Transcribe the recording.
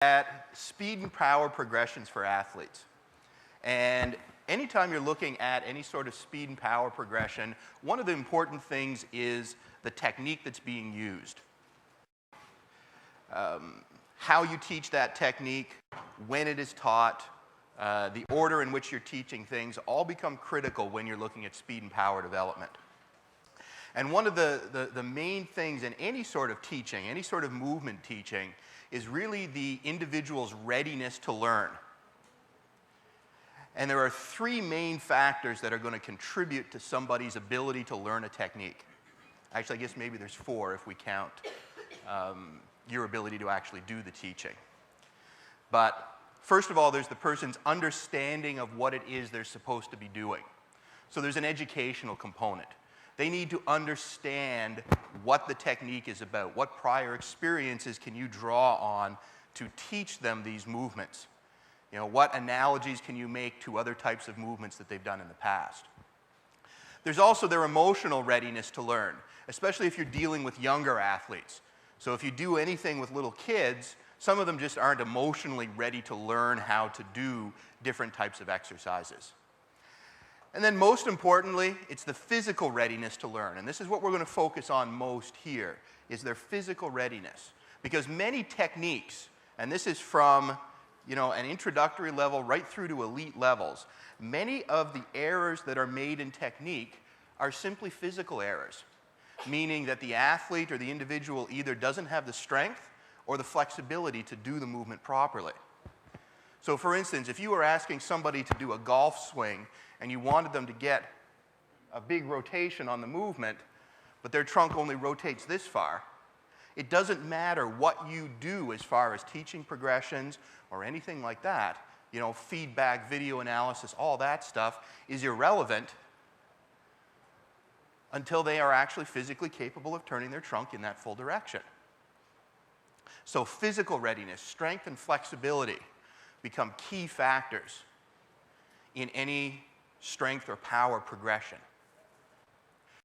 at speed and power progressions for athletes. And anytime you're looking at any sort of speed and power progression, one of the important things is the technique that's being used. How you teach that technique, when it is taught, the order in which you're teaching things all become critical when you're looking at speed and power development. And one of the main things in any sort of teaching, any sort of movement teaching, is really the individual's readiness to learn. And there are three main factors that are going to contribute to somebody's ability to learn a technique. Actually, I guess maybe there's four if we count your ability to actually do the teaching. But first of all, there's the person's understanding of what it is they're supposed to be doing. So there's an educational component. They need to understand what the technique is about. What prior experiences can you draw on to teach them these movements? You know, what analogies can you make to other types of movements that they've done in the past? There's also their emotional readiness to learn, especially if you're dealing with younger athletes. So if you do anything with little kids, some of them just aren't emotionally ready to learn how to do different types of exercises. And then most importantly, it's the physical readiness to learn. And this is what we're going to focus on most here, is their physical readiness. Because many techniques, and this is from an introductory level right through to elite levels, many of the errors that are made in technique are simply physical errors, meaning that the athlete or the individual either doesn't have the strength or the flexibility to do the movement properly. So for instance, if you were asking somebody to do a golf swing and you wanted them to get a big rotation on the movement, but their trunk only rotates this far, it doesn't matter what you do as far as teaching progressions or anything like that. Feedback, video analysis, all that stuff is irrelevant until they are actually physically capable of turning their trunk in that full direction. So physical readiness, strength, and flexibility become key factors in any strength or power progression.